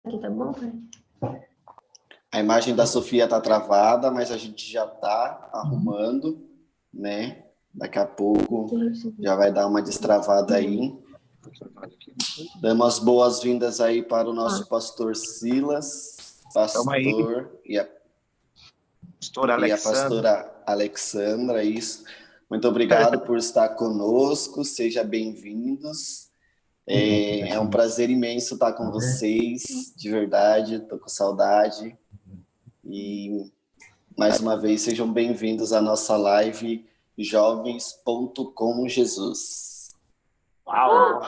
aqui, tá bom? A imagem da Sofia está travada, mas a gente já está arrumando, né? Daqui a pouco já vai dar uma destravada aí. Damos as boas-vindas aí para o nosso pastor Silas, pastor e a pastora Alexandra, isso. Muito obrigado por estar conosco, sejam bem-vindos. É um prazer imenso estar com vocês, de verdade, estou com saudade. E, mais uma vez, sejam bem-vindos à nossa live Jovens.com Jesus. Uau!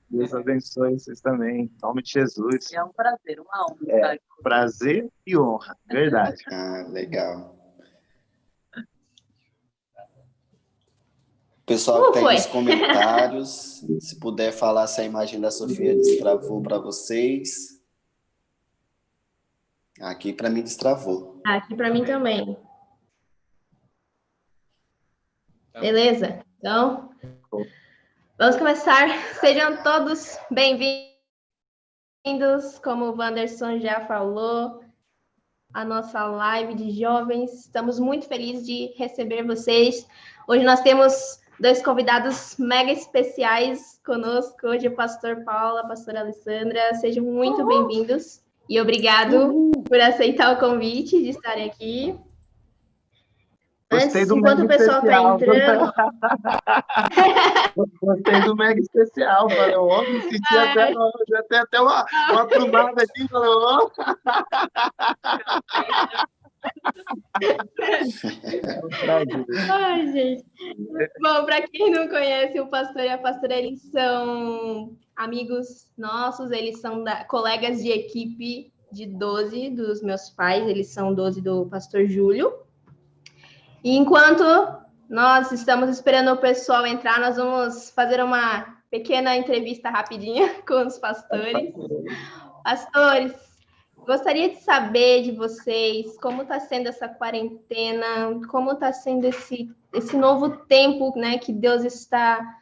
Deus abençoe vocês também, em nome de Jesus. É um prazer, uma honra. Prazer e honra, verdade. Legal. Pessoal que está aí nos comentários, se puder falar se a imagem da Sofia destravou para vocês. Aqui para mim destravou. Aqui para mim também. Beleza? Então, vamos começar. Sejam todos bem-vindos. Como o Wanderson já falou, a nossa live de jovens. Estamos muito felizes de receber vocês. Hoje nós temos 2 convidados mega especiais conosco. Hoje o pastor Paulo, a pastora Alessandra. Sejam muito bem-vindos e obrigado por aceitar o convite de estarem aqui. Gostei do enquanto o pessoal está entrando... Gostei do mega especial. Falei, me senti até uma plumada aqui. Falei, Ai, gente. Bom, para quem não conhece, o pastor e a pastora, eles são amigos nossos, eles são colegas de equipe de 12 dos meus pais, eles são 12 do pastor Júlio. E enquanto nós estamos esperando o pessoal entrar, nós vamos fazer uma pequena entrevista rapidinha com os pastores. Pastores, gostaria de saber de vocês como está sendo essa quarentena, como está sendo esse novo tempo, né, que Deus está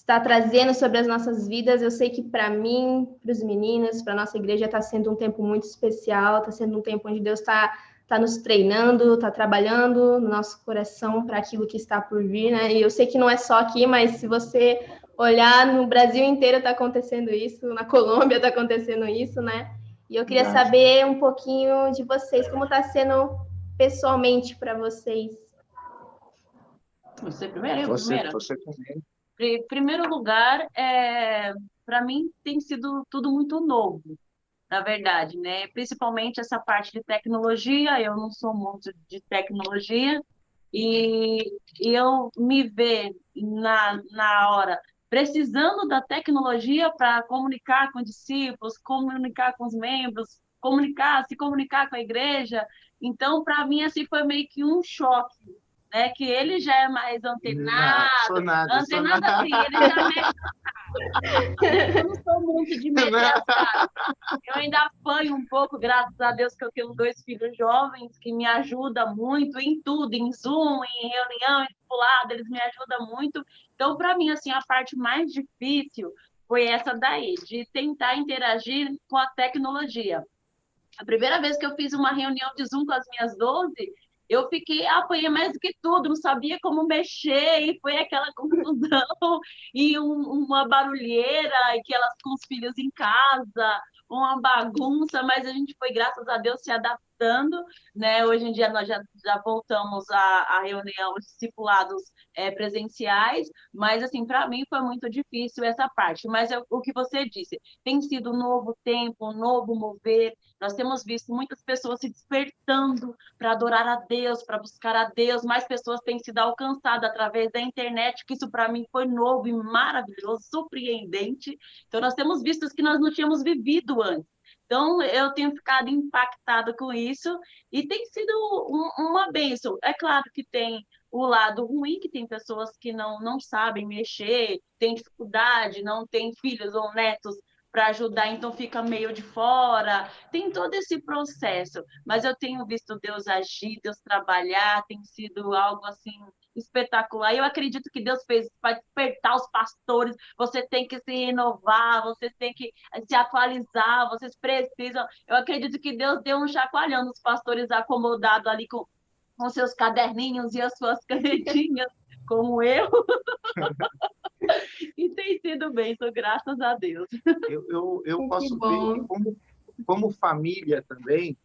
trazendo sobre as nossas vidas. Eu sei que para mim, para os meninos, para a nossa igreja, está sendo um tempo muito especial, está sendo um tempo onde Deus está nos treinando, está trabalhando no nosso coração para aquilo que está por vir, né? E eu sei que não é só aqui, mas se você olhar, no Brasil inteiro está acontecendo isso, na Colômbia está acontecendo isso, né? E eu queria saber um pouquinho de vocês, como está sendo pessoalmente para vocês. Você primeiro? Você primeiro. Em primeiro lugar, para mim tem sido tudo muito novo, na verdade, né? Principalmente essa parte de tecnologia, eu não sou muito de tecnologia, e eu me ver na hora precisando da tecnologia para comunicar com discípulos, comunicar com os membros, se comunicar com a igreja. Então, para mim, assim, foi meio que um choque, né? Que ele já é mais antenado, antenado assim, ele já mexe. Eu não sou muito de mexer, eu ainda apanho um pouco, graças a Deus que eu tenho 2 filhos jovens que me ajudam muito em tudo, em Zoom, em reunião, em discipulado, eles me ajudam muito. Então, para mim, assim, a parte mais difícil foi essa daí, de tentar interagir com a tecnologia. A primeira vez que eu fiz uma reunião de Zoom com as minhas 12, eu apanhei mais do que tudo, não sabia como mexer, e foi aquela confusão, e uma barulheira, e que elas com os filhos em casa, uma bagunça, mas a gente foi, graças a Deus, se adaptando, né? Hoje em dia nós já voltamos à reunião, os discipulados presenciais, mas, assim, para mim foi muito difícil essa parte. Mas o que você disse, tem sido um novo tempo, um novo mover. Nós temos visto muitas pessoas se despertando para adorar a Deus, para buscar a Deus. Mais pessoas têm sido alcançadas através da internet, que isso para mim foi novo e maravilhoso, surpreendente. Então, nós temos visto que nós não tínhamos vivido antes. Então, eu tenho ficado impactada com isso e tem sido uma bênção. É claro que tem o lado ruim, que tem pessoas que não sabem mexer, têm dificuldade, não têm filhos ou netos para ajudar, então fica meio de fora. Tem todo esse processo, mas eu tenho visto Deus agir, Deus trabalhar, tem sido algo assim espetacular. E eu acredito que Deus fez para despertar os pastores. Você tem que se renovar, vocês têm que se atualizar, vocês precisam. Eu acredito que Deus deu um chacoalhão nos pastores acomodados ali com seus caderninhos e as suas canetinhas, como eu. E tem sido bênção, graças a Deus. Eu Que posso ver que bom. como família também,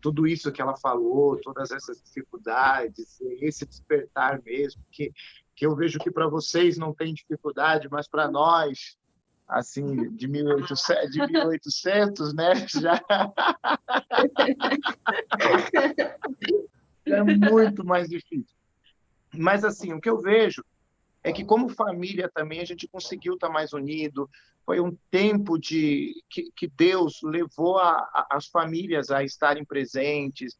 tudo isso que ela falou, todas essas dificuldades, esse despertar mesmo, que eu vejo que para vocês não tem dificuldade, mas para nós, assim, de 1800, né, já é muito mais difícil. Mas, assim, o que eu vejo é que, como família também, a gente conseguiu estar mais unido. Foi um tempo que Deus levou as famílias a estarem presentes.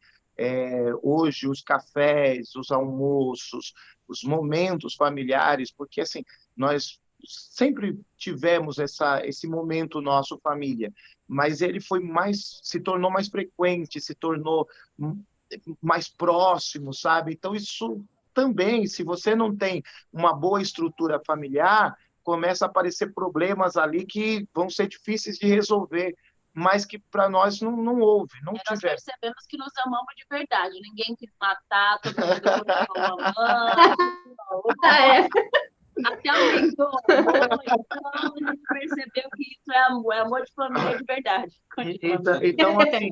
Hoje, os cafés, os almoços, os momentos familiares, porque assim, nós sempre tivemos esse momento nosso família, mas ele se tornou mais frequente, se tornou mais próximo, sabe? Então, isso também, se você não tem uma boa estrutura familiar, começa a aparecer problemas ali que vão ser difíceis de resolver, mas que para nós não houve, não Nós tivemos. percebemos que nos amamos de verdade. Ninguém quis matar, todo mundo continuou amando. É. Até aumentou o amor, então a gente percebeu que isso é amor de família de verdade. Então, assim,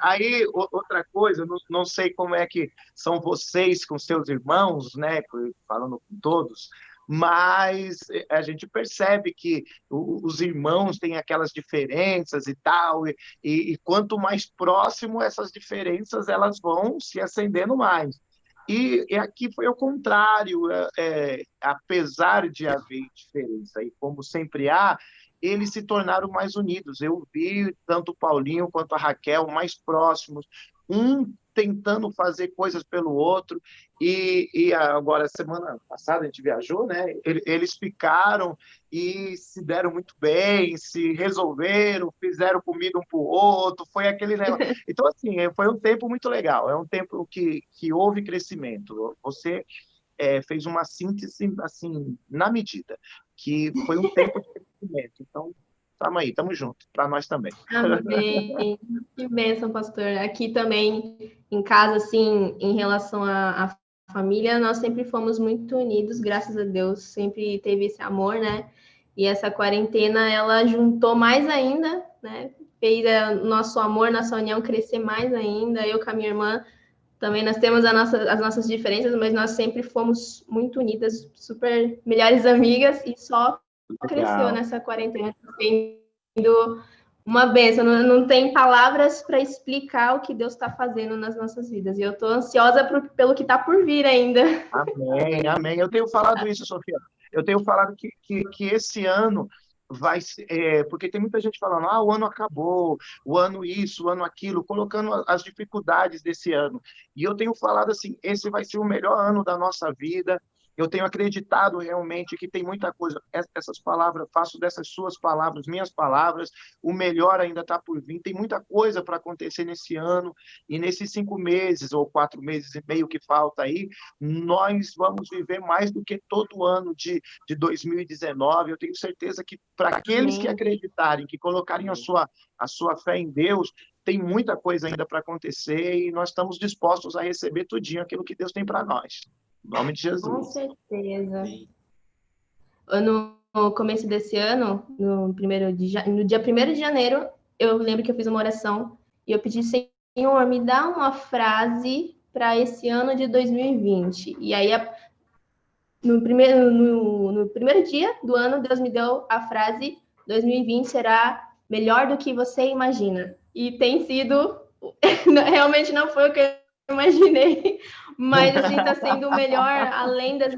aí outra coisa, eu não sei como é que são vocês com seus irmãos, né, falando com todos, mas a gente percebe que os irmãos têm aquelas diferenças e tal, e quanto mais próximo essas diferenças, elas vão se acendendo mais. E aqui foi o contrário, apesar de haver diferença, e como sempre há, eles se tornaram mais unidos. Eu vi tanto o Paulinho quanto a Raquel mais próximos, um tentando fazer coisas pelo outro, e agora, semana passada, a gente viajou, né? Eles ficaram e se deram muito bem, se resolveram, fizeram comida um para o outro, foi aquele negócio. Então, assim, foi um tempo muito legal, é um tempo que houve crescimento. Você fez uma síntese, assim, na medida, que foi um tempo de crescimento. Então, estamos aí, estamos juntos, para nós também. Amém. Que bênção, pastor. Aqui também, em casa, assim, em relação à família, nós sempre fomos muito unidos, graças a Deus. Sempre teve esse amor, né? E essa quarentena, ela juntou mais ainda, né? Fez o nosso amor, nossa união crescer mais ainda. Eu com a minha irmã, também nós temos as nossas diferenças, mas nós sempre fomos muito unidas, super melhores amigas, e só cresceu nessa quarentena, sendo uma bênção. Não tem palavras para explicar o que Deus está fazendo nas nossas vidas. E eu estou ansiosa pelo que está por vir ainda. Amém, amém. Eu tenho falado isso, Sofia. Eu tenho falado que esse ano vai ser, porque tem muita gente falando, o ano acabou, o ano isso, o ano aquilo, colocando as dificuldades desse ano. E eu tenho falado assim, esse vai ser o melhor ano da nossa vida. Eu tenho acreditado realmente que tem muita coisa. Essas palavras, faço dessas suas palavras, minhas palavras, o melhor ainda está por vir. Tem muita coisa para acontecer nesse ano, e nesses 5 meses ou 4 meses e meio que falta aí, nós vamos viver mais do que todo ano de 2019. Eu tenho certeza que para aqueles que acreditarem, que colocarem a sua fé em Deus, tem muita coisa ainda para acontecer, e nós estamos dispostos a receber tudinho aquilo que Deus tem para nós. Em nome de Jesus. Com certeza. No começo desse ano, no dia 1º de janeiro, eu lembro que eu fiz uma oração e eu pedi, Senhor, me dá uma frase para esse ano de 2020. E aí, no primeiro dia do ano, Deus me deu a frase: 2020 será melhor do que você imagina. E tem sido, realmente não foi o que eu imaginei, mas assim, está sendo o melhor, além das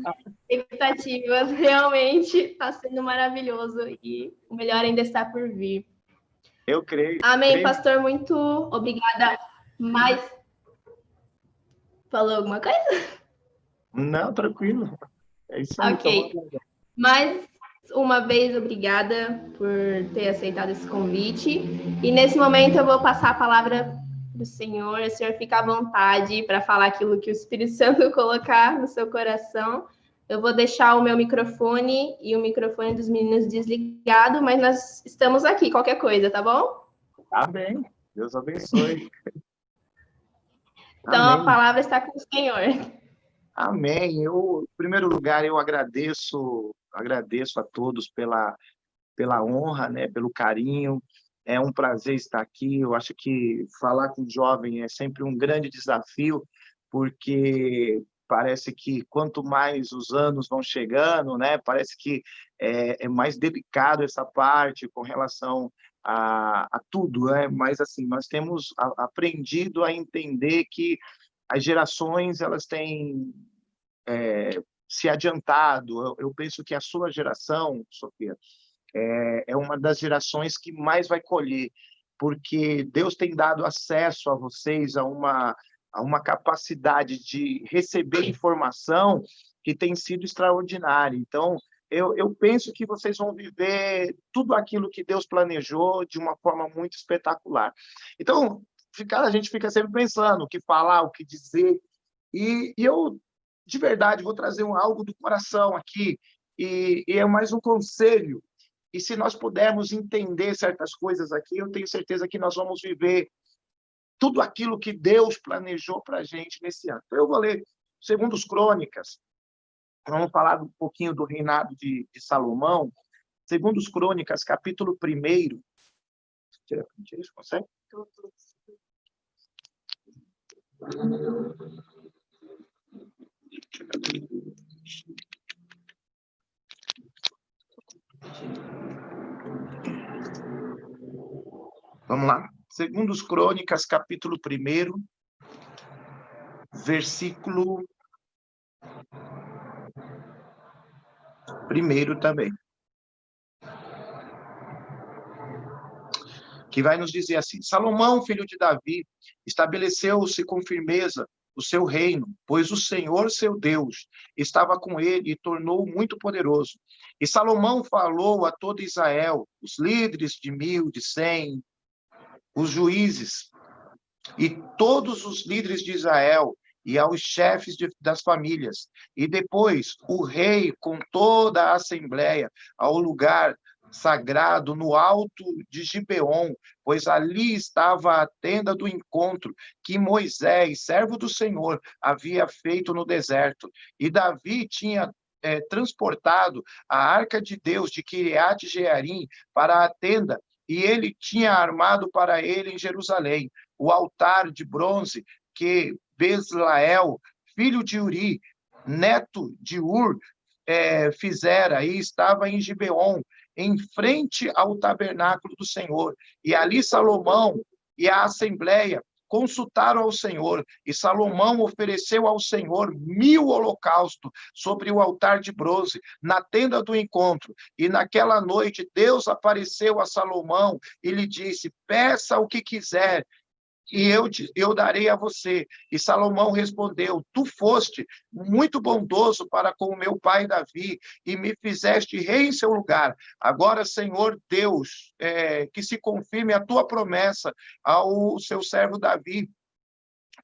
expectativas. Realmente está sendo maravilhoso, e o melhor ainda está por vir. Eu creio. Amém, pastor, muito obrigada. Mas falou alguma coisa? Não, tranquilo. É isso aí. Ok. Mais uma vez, obrigada por ter aceitado esse convite. E nesse momento eu vou passar a palavra do Senhor. O Senhor fica à vontade para falar aquilo que o Espírito Santo colocar no seu coração. Eu vou deixar o meu microfone e o microfone dos meninos desligado, mas nós estamos aqui, qualquer coisa, tá bom? Amém. Deus abençoe. Então, Amém. a palavra está com o Senhor. Amém. Em primeiro lugar, eu agradeço a todos pela honra, né, pelo carinho. É um prazer estar aqui. Eu acho que falar com jovem é sempre um grande desafio, porque parece que quanto mais os anos vão chegando, né, parece que é mais delicado essa parte com relação a tudo, né? Mas assim, nós temos aprendido a entender que as gerações elas têm se adiantado. Eu penso que a sua geração, Sofia, é uma das gerações que mais vai colher, porque Deus tem dado acesso a vocês a uma capacidade de receber informação que tem sido extraordinária. Então, eu penso que vocês vão viver tudo aquilo que Deus planejou de uma forma muito espetacular. Então, a gente fica sempre pensando o que falar, o que dizer, e eu, de verdade, vou trazer algo do coração aqui, e é mais um conselho. E se nós pudermos entender certas coisas aqui, eu tenho certeza que nós vamos viver tudo aquilo que Deus planejou para a gente nesse ano. Então, eu vou ler segundo os Crônicas, vamos falar um pouquinho do reinado de Salomão, segundo os Crônicas, capítulo 1. Tira a frente, isso, consegue? Vamos lá. Segundo os Crônicas, capítulo 1, versículo 1 também. Que vai nos dizer assim: Salomão, filho de Davi, estabeleceu-se com firmeza o seu reino, pois o Senhor, seu Deus, estava com ele e tornou-o muito poderoso. E Salomão falou a todo Israel, os líderes de 1.000, de 100, os juízes e todos os líderes de Israel, e aos chefes das famílias. E depois o rei, com toda a assembleia, ao lugar sagrado no alto de Gibeon, pois ali estava a tenda do encontro que Moisés, servo do Senhor, havia feito no deserto. E Davi tinha transportado a arca de Deus de Kiriat Jearim para a tenda, e ele tinha armado para ele em Jerusalém o altar de bronze que Bezlael, filho de Uri, neto de Ur, fizera, e estava em Gibeon, em frente ao tabernáculo do Senhor. E ali Salomão e a assembleia consultaram ao Senhor, e Salomão ofereceu ao Senhor 1000 holocaustos sobre o altar de bronze, na tenda do encontro. E naquela noite Deus apareceu a Salomão e lhe disse: peça o que quiser, e eu darei a você. E Salomão respondeu: tu foste muito bondoso para com o meu pai Davi, e me fizeste rei em seu lugar. Agora, Senhor Deus, que se confirme a tua promessa ao seu servo Davi,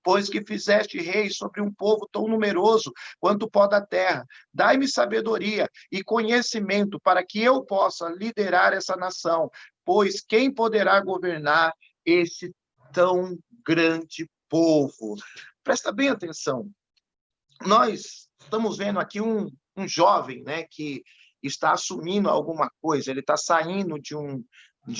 pois que fizeste rei sobre um povo tão numeroso quanto o pó da terra. Dai-me sabedoria e conhecimento para que eu possa liderar essa nação, pois quem poderá governar esse tão grande povo? Presta bem atenção. Nós estamos vendo aqui um jovem, né, que está assumindo alguma coisa. Ele está saindo de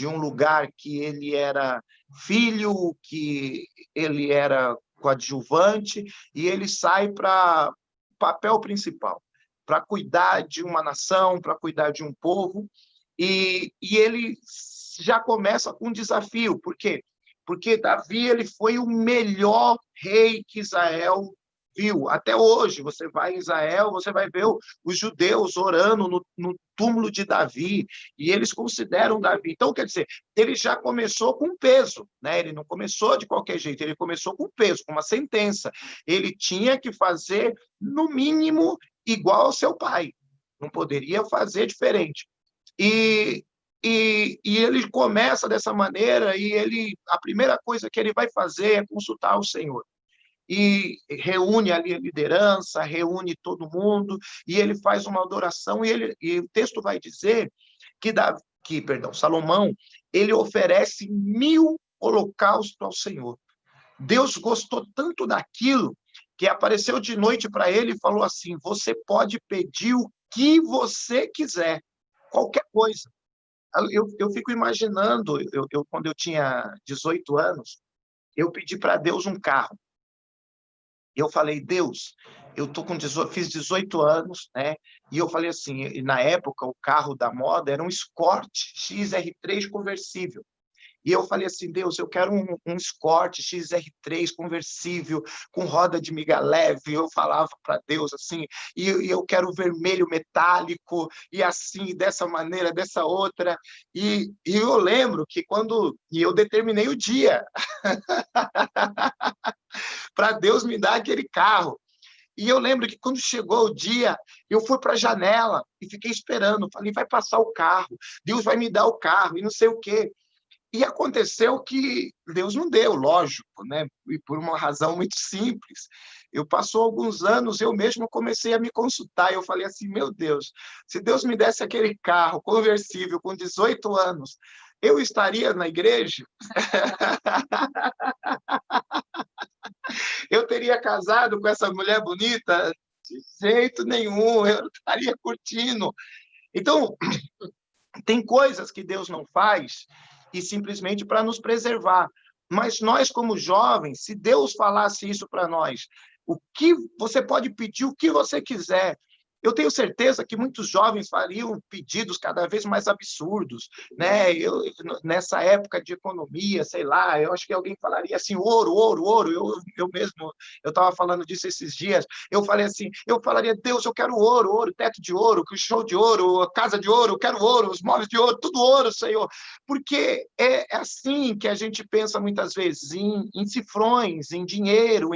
um lugar que ele era filho, que ele era coadjuvante, e ele sai para o papel principal, para cuidar de uma nação, para cuidar de um povo, e ele já começa com um desafio. Por quê? Porque Davi ele foi o melhor rei que Israel viu. Até hoje, você vai em Israel, você vai ver os judeus orando no túmulo de Davi, e eles consideram Davi. Então, quer dizer, ele já começou com peso, né? Ele não começou de qualquer jeito, ele começou com peso, com uma sentença. Ele tinha que fazer, no mínimo, igual ao seu pai. Não poderia fazer diferente. E E ele começa dessa maneira, e a primeira coisa que ele vai fazer é consultar o Senhor. E reúne ali a liderança, reúne todo mundo, e ele faz uma adoração, e o texto vai dizer que Salomão, ele oferece 1000 holocaustos ao Senhor. Deus gostou tanto daquilo que apareceu de noite para ele e falou assim: você pode pedir o que você quiser, qualquer coisa. Eu fico imaginando, quando eu tinha 18 anos, eu pedi para Deus um carro. Eu falei: Deus, fiz 18 anos, né? E eu falei assim, e na época o carro da moda era um Escort XR3 conversível. E eu falei assim: Deus, eu quero um Escort XR3 conversível, com roda de miga leve. Eu falava para Deus assim, e eu quero vermelho metálico, e assim, dessa maneira, dessa outra. E eu lembro que e eu determinei o dia para Deus me dar aquele carro. E eu lembro que quando chegou o dia, eu fui para a janela e fiquei esperando. Falei: vai passar o carro, Deus vai me dar o carro, e não sei o quê. E aconteceu que Deus não deu, lógico, né? E por uma razão muito simples. Passou alguns anos, eu mesmo comecei a me consultar. Eu falei assim: meu Deus, se Deus me desse aquele carro conversível com 18 anos, eu estaria na igreja? Eu teria casado com essa mulher bonita? De jeito nenhum, eu estaria curtindo. Então, tem coisas que Deus não faz e simplesmente para nos preservar. Mas nós, como jovens, se Deus falasse isso para nós, você pode pedir o que você quiser. Eu tenho certeza que muitos jovens fariam pedidos cada vez mais absurdos, né? Nessa época de economia, sei lá, eu acho que alguém falaria assim: ouro, ouro, ouro. Eu mesmo, eu estava falando disso esses dias. Eu falaria: Deus, eu quero ouro, ouro, teto de ouro, show de ouro, casa de ouro, eu quero ouro, os móveis de ouro, tudo ouro, Senhor. Porque é assim que a gente pensa muitas vezes, em cifrões, em dinheiro,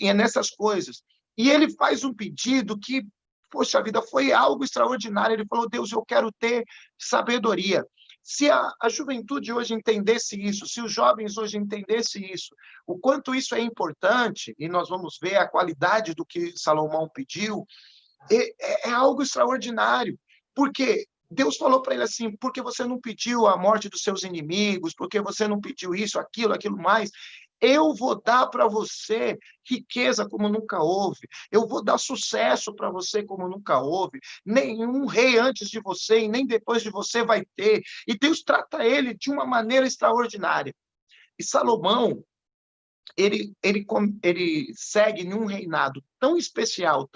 é nessas coisas. E ele faz um pedido que, poxa vida, foi algo extraordinário. Ele falou: Deus, eu quero ter sabedoria. Se a juventude hoje entendesse isso, se os jovens hoje entendessem isso, o quanto isso é importante, e nós vamos ver a qualidade do que Salomão pediu, é algo extraordinário. Porque Deus falou para ele assim: porque você não pediu a morte dos seus inimigos, porque você não pediu isso, aquilo mais, eu vou dar para você riqueza como nunca houve. Eu vou dar sucesso para você como nunca houve. Nenhum rei antes de você e nem depois de você vai ter. E Deus trata ele de uma maneira extraordinária. E Salomão, ele segue num reinado tão especial,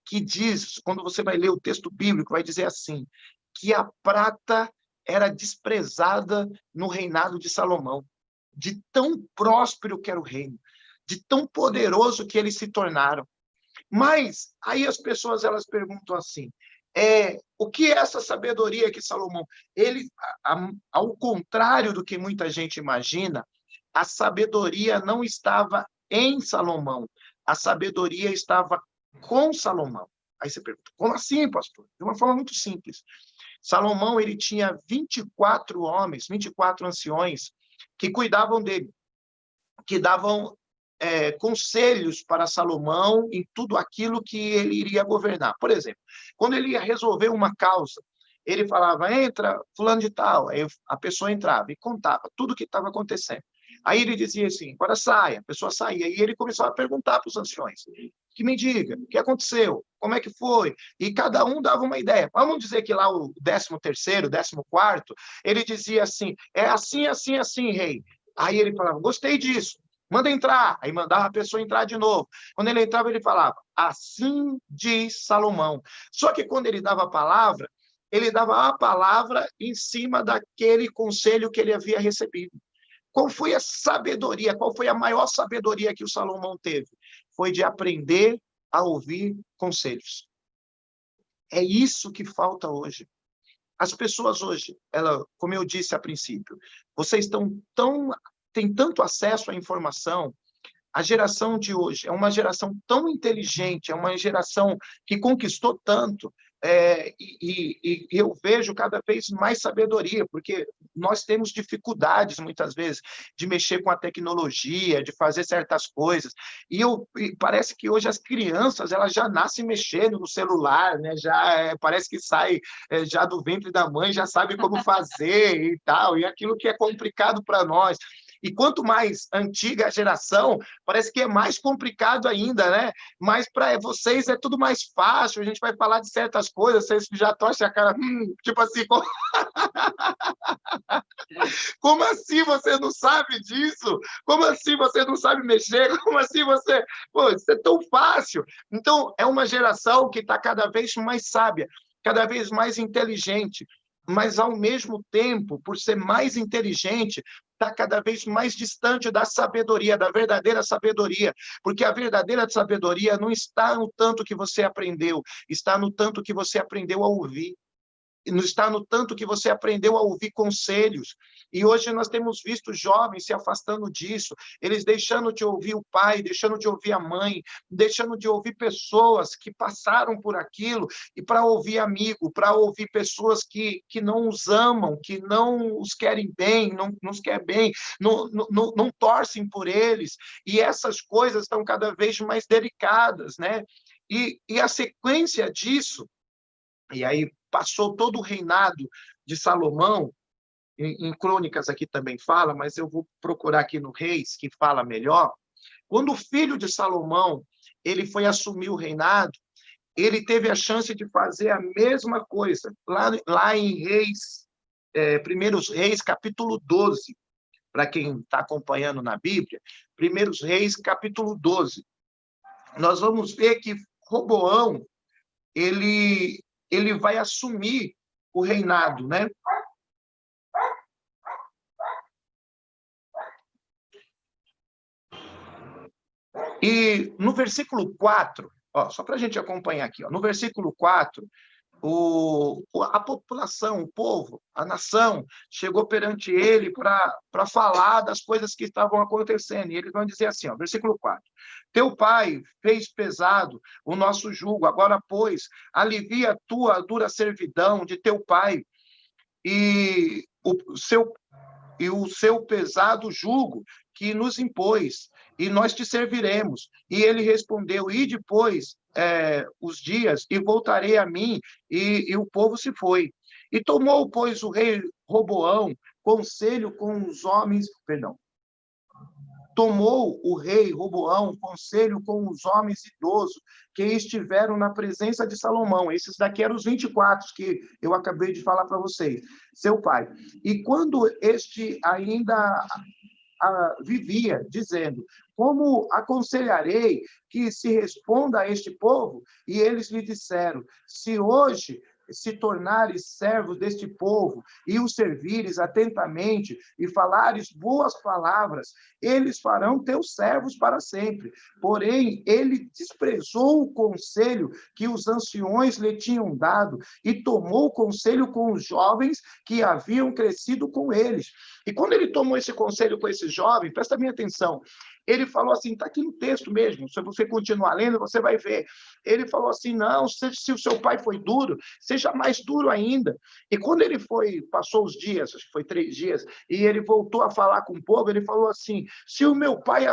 que diz, quando você vai ler o texto bíblico, vai dizer assim, que a prata era desprezada no reinado de Salomão, de tão próspero que era o reino, de tão poderoso que eles se tornaram. Mas aí as pessoas elas perguntam assim: o que é essa sabedoria que Salomão? Ao contrário do que muita gente imagina, a sabedoria não estava em Salomão, a sabedoria estava com Salomão. Aí você pergunta: como assim, pastor? De uma forma muito simples. Salomão, ele tinha 24 homens, 24 anciões que cuidavam dele, que davam conselhos para Salomão em tudo aquilo que ele iria governar. Por exemplo, quando ele ia resolver uma causa, ele falava: entra fulano de tal. Aí a pessoa entrava e contava tudo o que estava acontecendo. Aí ele dizia assim: agora saia. A pessoa saía. E ele começava a perguntar para os anciões: que me diga, o que aconteceu? Como é que foi? E cada um dava uma ideia. Vamos dizer que lá o 13º, 14º, ele dizia assim: é assim, assim, assim, rei. Aí ele falava: gostei disso, manda entrar. Aí mandava a pessoa entrar de novo. Quando ele entrava, ele falava: assim diz Salomão. Só que quando ele dava a palavra em cima daquele conselho que ele havia recebido. Qual foi a sabedoria? Qual foi a maior sabedoria que o Salomão teve? Foi de aprender a ouvir conselhos. É isso que falta hoje. As pessoas hoje, como eu disse a princípio, vocês têm tanto acesso à informação. A geração de hoje é uma geração tão inteligente, é uma geração que conquistou tanto, e eu vejo cada vez mais sabedoria, porque nós temos dificuldades, muitas vezes, de mexer com a tecnologia, de fazer certas coisas, e parece que hoje as crianças elas já nascem mexendo no celular, né? Parece que sai já do ventre da mãe, já sabe como fazer e tal, e aquilo que é complicado para nós. E quanto mais antiga a geração, parece que é mais complicado ainda, né? Mas para vocês é tudo mais fácil, a gente vai falar de certas coisas, vocês já torcem a cara, tipo assim, como assim você não sabe disso? Como assim você não sabe mexer? Como assim você... Pô, isso é tão fácil. Então, é uma geração que está cada vez mais sábia, cada vez mais inteligente, mas, ao mesmo tempo, por ser mais inteligente, está cada vez mais distante da sabedoria, da verdadeira sabedoria, porque a verdadeira sabedoria não está no tanto que você aprendeu, está no tanto que você aprendeu a ouvir. Não está no tanto que você aprendeu a ouvir conselhos. E hoje nós temos visto jovens se afastando disso, eles deixando de ouvir o pai, deixando de ouvir a mãe, deixando de ouvir pessoas que passaram por aquilo, e para ouvir amigo, para ouvir pessoas que não os amam, que não os querem bem, não nos querem bem, não torcem por eles. E essas coisas estão cada vez mais delicadas, né? E a sequência disso, e aí passou todo o reinado de Salomão, em Crônicas aqui também fala, mas eu vou procurar aqui no Reis, que fala melhor. Quando o filho de Salomão ele foi assumir o reinado, ele teve a chance de fazer a mesma coisa, lá em Reis, Primeiros Reis, capítulo 12, para quem está acompanhando na Bíblia, Primeiros Reis, capítulo 12. Nós vamos ver que Roboão, ele vai assumir o reinado, né? E no versículo 4, só para a gente acompanhar aqui, no versículo 4, a população, o povo, a nação, chegou perante ele para falar das coisas que estavam acontecendo. E eles vão dizer assim, versículo 4. Teu pai fez pesado o nosso jugo, agora, pois, alivia a tua dura servidão de teu pai e o seu pesado jugo que nos impôs, e nós te serviremos. E ele respondeu, e depois os dias, e voltarei a mim, e o povo se foi. E tomou, pois, o rei Roboão conselho com os homens, tomou o rei Roboão conselho com os homens idosos que estiveram na presença de Salomão. Esses daqui eram os 24 que eu acabei de falar para vocês, seu pai. E quando este ainda vivia, dizendo, como aconselharei que se responda a este povo? E eles lhe disseram, se hoje se tornares servos deste povo e os servires atentamente e falares boas palavras, eles farão teus servos para sempre. Porém, ele desprezou o conselho que os anciões lhe tinham dado e tomou conselho com os jovens que haviam crescido com eles. E quando ele tomou esse conselho com esses jovens, presta bem atenção, ele falou assim, está aqui no texto mesmo, se você continuar lendo, você vai ver. Ele falou assim, não, se o seu pai foi duro, seja mais duro ainda. E quando ele passou os dias, acho que foi 3 dias, e ele voltou a falar com o povo, ele falou assim, se o meu pai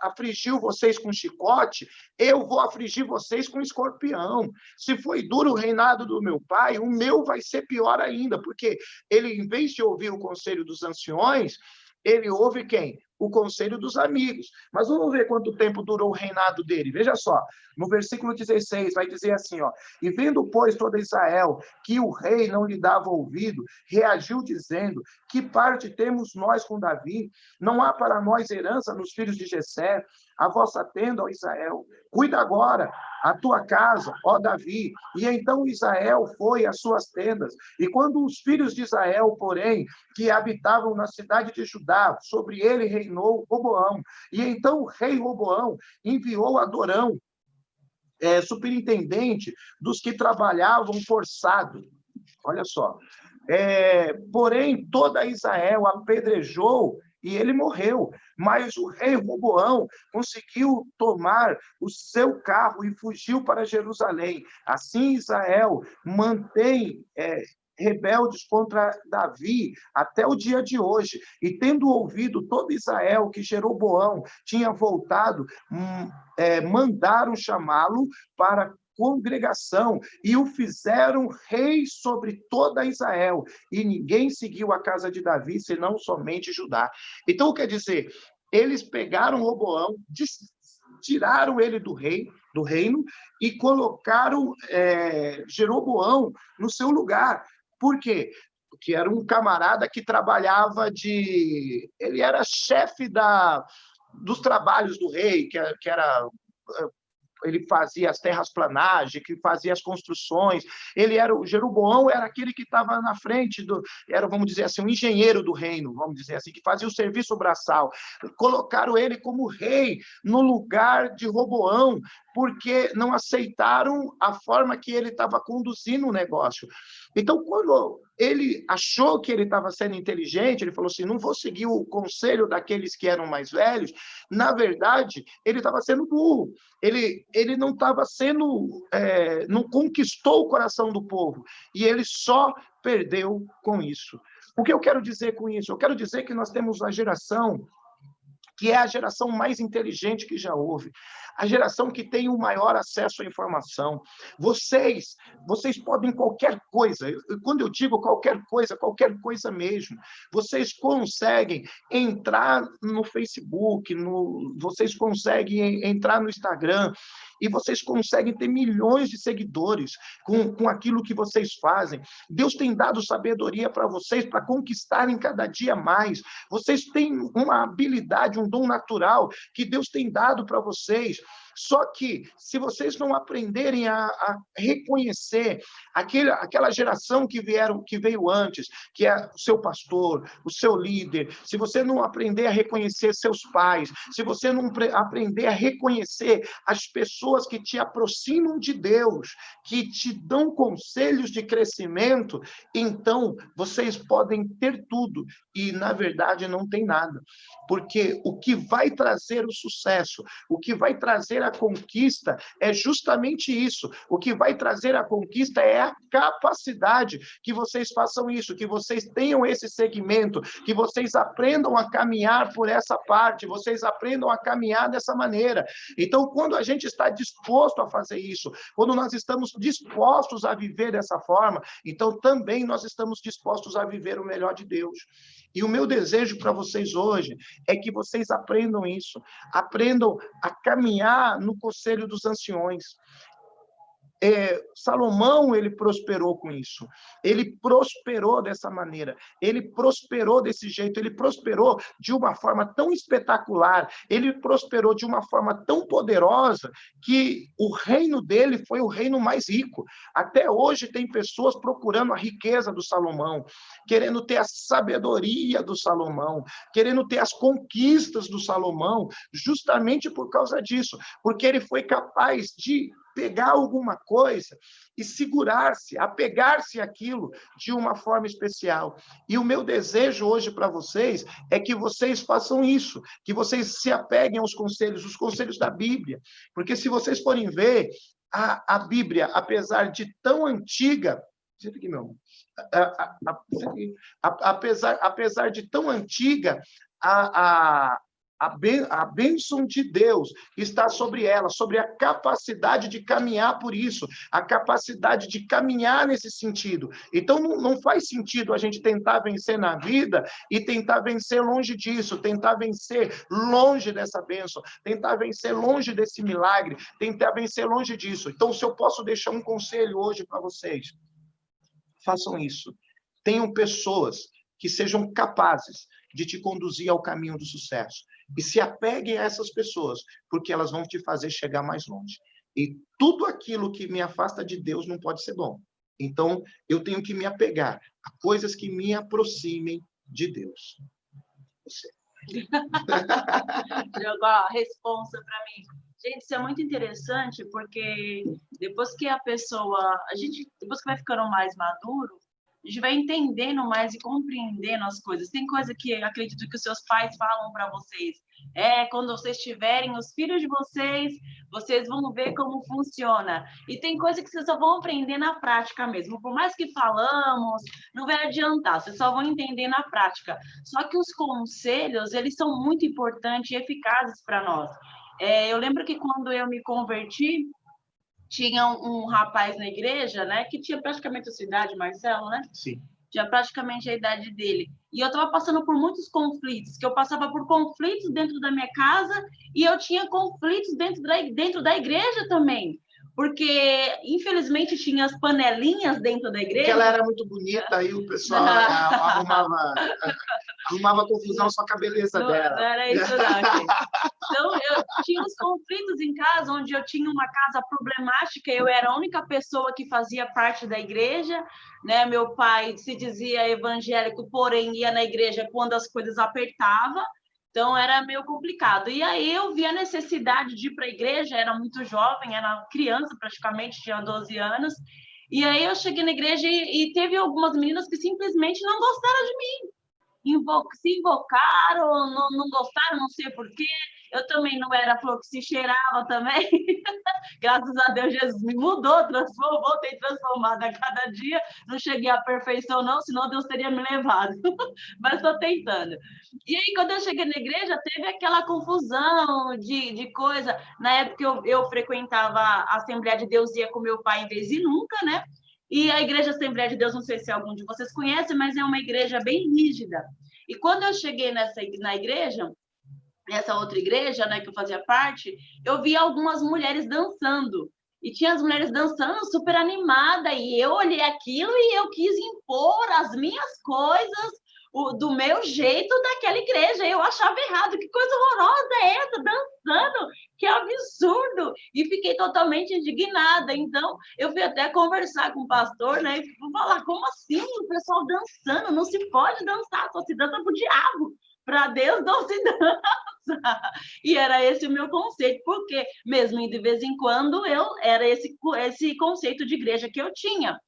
afligiu vocês com chicote, eu vou afligir vocês com escorpião. Se foi duro o reinado do meu pai, o meu vai ser pior ainda, porque ele, em vez de ouvir o conselho dos anciões, ele ouve quem? O conselho dos amigos. Mas vamos ver quanto tempo durou o reinado dele. Veja só, no versículo 16, vai dizer assim, e vendo, pois, toda Israel, que o rei não lhe dava ouvido, reagiu dizendo, que parte temos nós com Davi? Não há para nós herança nos filhos de Jessé, a vossa tenda, ó Israel. Cuida agora a tua casa, ó Davi. E então Israel foi às suas tendas. E quando os filhos de Israel, porém, que habitavam na cidade de Judá, sobre ele reinou Roboão. E então o rei Roboão enviou Adorão, superintendente dos que trabalhavam forçado. Olha só. Porém, toda Israel apedrejou e ele morreu. Mas o rei Roboão conseguiu tomar o seu carro e fugiu para Jerusalém. Assim, Israel mantém rebeldes contra Davi até o dia de hoje. E tendo ouvido todo Israel que Jeroboão tinha voltado, mandaram chamá-lo para congregação e o fizeram rei sobre toda Israel, e ninguém seguiu a casa de Davi, senão somente Judá. Então, quer dizer, eles pegaram Roboão, tiraram ele do reino e colocaram Jeroboão no seu lugar. Por quê? Porque era um camarada que trabalhava ele era chefe dos trabalhos do rei, que era... Ele fazia as terrasplanagens, que fazia as construções. O Jeroboão era aquele que estava na frente era, vamos dizer assim, um engenheiro do reino, vamos dizer assim, que fazia o serviço braçal. Colocaram ele como rei no lugar de Roboão, porque não aceitaram a forma que ele estava conduzindo o negócio. Então, quando ele achou que ele estava sendo inteligente, ele falou assim, não vou seguir o conselho daqueles que eram mais velhos. Na verdade, ele estava sendo burro. Ele não estava não conquistou o coração do povo. E ele só perdeu com isso. O que eu quero dizer com isso? Eu quero dizer que nós temos uma geração que é a geração mais inteligente que já houve, a geração que tem o maior acesso à informação. Vocês podem qualquer coisa, quando eu digo qualquer coisa mesmo, vocês conseguem entrar no Facebook, vocês conseguem entrar no Instagram, e vocês conseguem ter milhões de seguidores com aquilo que vocês fazem. Deus tem dado sabedoria para vocês, para conquistarem cada dia mais. Vocês têm uma habilidade, um dom natural que Deus tem dado para vocês. Só que, se vocês não aprenderem a reconhecer aquela geração que veio antes, que é o seu pastor, o seu líder, se você não aprender a reconhecer seus pais, se você não aprender a reconhecer as pessoas que te aproximam de Deus, que te dão conselhos de crescimento, então vocês podem ter tudo e, na verdade, não tem nada. Porque o que vai trazer o sucesso, o que vai trazer a conquista é justamente isso. O que vai trazer a conquista é a capacidade que vocês façam isso, que vocês tenham esse segmento, que vocês aprendam a caminhar por essa parte, vocês aprendam a caminhar dessa maneira. Então, quando a gente está disposto a fazer isso, quando nós estamos dispostos a viver dessa forma, então também nós estamos dispostos a viver o melhor de Deus. E o meu desejo para vocês hoje é que vocês aprendam isso, aprendam a caminhar no conselho dos anciões. Salomão, ele prosperou com isso, ele prosperou dessa maneira, ele prosperou desse jeito, ele prosperou de uma forma tão espetacular, ele prosperou de uma forma tão poderosa, que o reino dele foi o reino mais rico. Até hoje tem pessoas procurando a riqueza do Salomão, querendo ter a sabedoria do Salomão, querendo ter as conquistas do Salomão, justamente por causa disso, porque ele foi capaz de pegar alguma coisa e segurar-se, apegar-se àquilo de uma forma especial. E o meu desejo hoje para vocês é que vocês façam isso, que vocês se apeguem aos conselhos, os conselhos da Bíblia. Porque se vocês forem ver, a Bíblia, apesar de tão antiga... Senta aqui, meu amor. Apesar de tão antiga, a bênção de Deus está sobre ela, sobre a capacidade de caminhar por isso, a capacidade de caminhar nesse sentido. Então, não faz sentido a gente tentar vencer na vida e tentar vencer longe disso, tentar vencer longe dessa bênção, tentar vencer longe desse milagre, tentar vencer longe disso. Então, se eu posso deixar um conselho hoje para vocês, façam isso. Tenham pessoas que sejam capazes de te conduzir ao caminho do sucesso. E se apeguem a essas pessoas, porque elas vão te fazer chegar mais longe. E tudo aquilo que me afasta de Deus não pode ser bom. Então, eu tenho que me apegar a coisas que me aproximem de Deus. Você. Jogou a responsa para mim. Gente, isso é muito interessante, porque depois que a pessoa... depois que vai ficando mais maduro, a gente vai entendendo mais e compreendendo as coisas. Tem coisa que eu acredito que os seus pais falam para vocês. Quando vocês tiverem os filhos de vocês, vocês vão ver como funciona. E tem coisa que vocês só vão aprender na prática mesmo. Por mais que falamos, não vai adiantar, vocês só vão entender na prática. Só que os conselhos, eles são muito importantes e eficazes para nós. Eu lembro que quando eu me converti, tinha um rapaz na igreja, né, que tinha praticamente a sua idade, Marcelo, né? Sim. Tinha praticamente a idade dele. E eu estava passando por muitos conflitos, que eu passava por conflitos dentro da minha casa e eu tinha conflitos dentro da igreja também. Porque, infelizmente, tinha as panelinhas dentro da igreja. Porque ela era muito bonita, aí o pessoal arrumava confusão só com a beleza dela. Não era isso, não, gente. Então, eu tinha uns conflitos em casa, onde eu tinha uma casa problemática, eu era a única pessoa que fazia parte da igreja, né? Meu pai se dizia evangélico, porém ia na igreja quando as coisas apertavam. Então, era meio complicado. E aí, eu vi a necessidade de ir para a igreja, era muito jovem, era criança praticamente, tinha 12 anos. E aí, eu cheguei na igreja e teve algumas meninas que simplesmente não gostaram de mim. Se invocaram, não gostaram, não sei porquê. Eu também não era flor que se cheirava também. Graças a Deus, Jesus me mudou, transformou, voltei transformada a cada dia. Não cheguei à perfeição, não, senão Deus teria me levado. Mas estou tentando. E aí, quando eu cheguei na igreja, teve aquela confusão de coisa. Na época, eu frequentava a Assembleia de Deus, ia com meu pai em vez de nunca, né? E a Igreja Assembleia de Deus, não sei se algum de vocês conhece, mas é uma igreja bem rígida. E quando eu cheguei na igreja, nessa outra igreja, né, que eu fazia parte, eu vi algumas mulheres dançando. E tinha as mulheres dançando super animada, e eu olhei aquilo e eu quis impor as minhas coisas do meu jeito daquela igreja. Eu achava errado. Que coisa horrorosa é essa? Dançando? Que absurdo! E fiquei totalmente indignada. Então, eu fui até conversar com o pastor, né? E fui falar, como assim? O pessoal dançando? Não se pode dançar, só se dança pro diabo. Para Deus não se dança. E era esse o meu conceito, porque mesmo de vez em quando era esse conceito de igreja que eu tinha.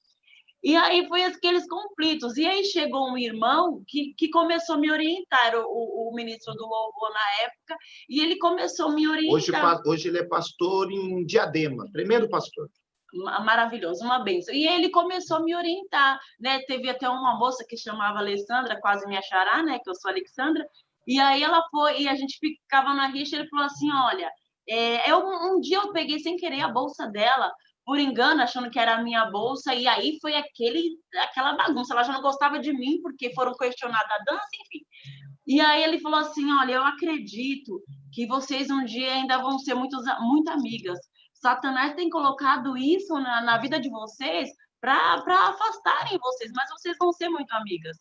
E aí foi aqueles conflitos. E aí chegou um irmão que começou a me orientar, o ministro do louvor na época, e ele começou a me orientar. Hoje ele é pastor em Diadema, tremendo pastor. Maravilhoso, uma bênção. E ele começou a me orientar, né? Teve até uma moça que chamava Alessandra, quase minha xará, né? Que eu sou Alexandra. E aí ela foi, e a gente ficava na rixa, ele falou assim, olha, um dia eu peguei sem querer a bolsa dela, por engano, achando que era a minha bolsa, e aí foi aquela bagunça. Ela já não gostava de mim, porque foram questionar a dança, enfim. E aí ele falou assim, olha, eu acredito que vocês um dia ainda vão ser muito amigas. Satanás tem colocado isso na vida de vocês para afastarem vocês, mas vocês vão ser muito amigas.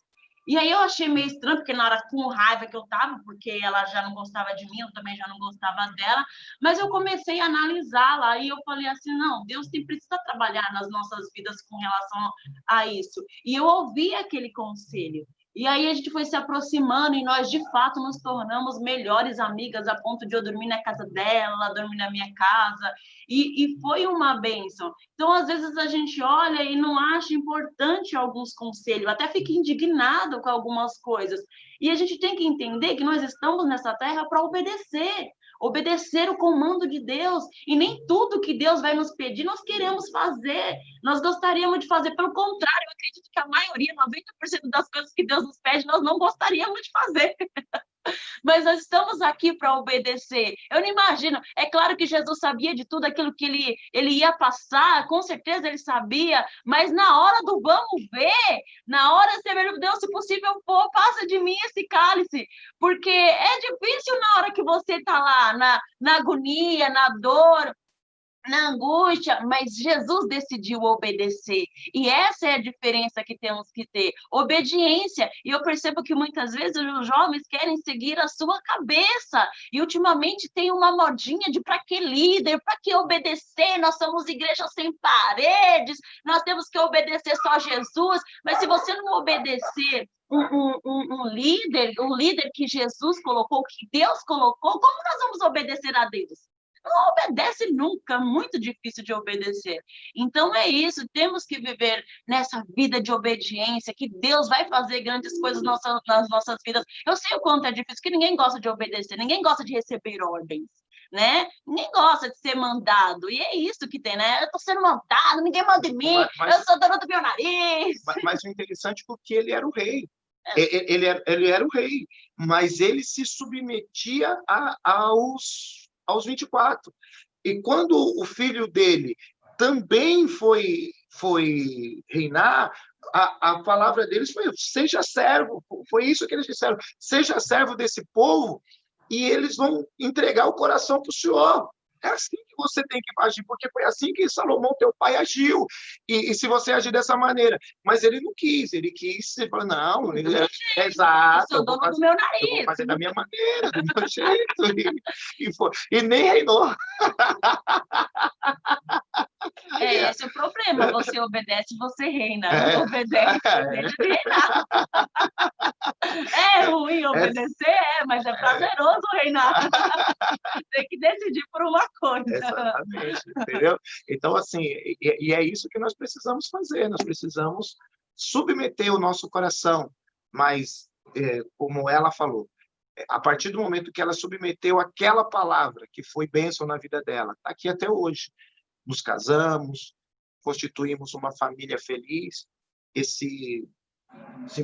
E aí eu achei meio estranho, porque na hora com raiva que eu tava, porque ela já não gostava de mim, eu também já não gostava dela, mas eu comecei a analisá-la e eu falei assim, não, Deus precisa trabalhar nas nossas vidas com relação a isso. E eu ouvi aquele conselho. E aí a gente foi se aproximando e nós, de fato, nos tornamos melhores amigas, a ponto de eu dormir na casa dela, ela dormir na minha casa, e foi uma bênção. Então, às vezes, a gente olha e não acha importante alguns conselhos, até fica indignado com algumas coisas. E a gente tem que entender que nós estamos nessa terra para obedecer o comando de Deus, e nem tudo que Deus vai nos pedir nós queremos fazer, nós gostaríamos de fazer, pelo contrário, eu acredito que a maioria, 90% das coisas que Deus nos pede, nós não gostaríamos de fazer. Mas nós estamos aqui para obedecer. Eu não imagino, é claro que Jesus sabia de tudo aquilo que ele ia passar, com certeza ele sabia, mas na hora do vamos ver, na hora de ser Deus, se possível for, passa de mim esse cálice, porque é difícil na hora que você está lá, na agonia, na dor, na angústia, mas Jesus decidiu obedecer. E essa é a diferença que temos que ter, obediência. E eu percebo que muitas vezes os jovens querem seguir a sua cabeça. E ultimamente tem uma modinha de para que líder, para que obedecer, nós somos igreja sem paredes, nós temos que obedecer só a Jesus. Mas se você não obedecer um líder, o líder que Jesus colocou, que Deus colocou, como nós vamos obedecer a Deus? não obedece nunca, muito difícil de obedecer. Então é isso, temos que viver nessa vida de obediência, que Deus vai fazer grandes coisas nas nossas vidas. Eu sei o quanto é difícil, que ninguém gosta de obedecer, ninguém gosta de receber ordens, né? Ninguém gosta de ser mandado, e é isso que tem, né? Eu tô sendo mandado, ninguém manda em mim, eu sou dona do meu nariz. Mas o interessante é porque ele era o rei. Ele era o rei, mas ele se submetia aos 24. E quando o filho dele também foi reinar, a palavra deles foi: seja servo. Foi isso que eles disseram: seja servo desse povo, e eles vão entregar o coração para o Senhor. É assim que você tem que agir, porque foi assim que Salomão, teu pai, agiu. E se você agir dessa maneira, mas ele não quis, ele quis, ele falou: não, exato, eu sou dono do meu nariz. Eu vou fazer da minha maneira, do meu jeito. E nem reinou. Esse é o problema. Você obedece, você reina. Não obedece, deixa de reinar. É ruim obedecer, mas é prazeroso reinar. Tem que decidir por uma coisa. Exatamente, entendeu? Então, assim, e é isso que nós precisamos fazer. Nós precisamos submeter o nosso coração. Mas, como ela falou, a partir do momento que ela submeteu aquela palavra, que foi bênção na vida dela, está aqui até hoje. Nos casamos, constituímos uma família feliz. Esse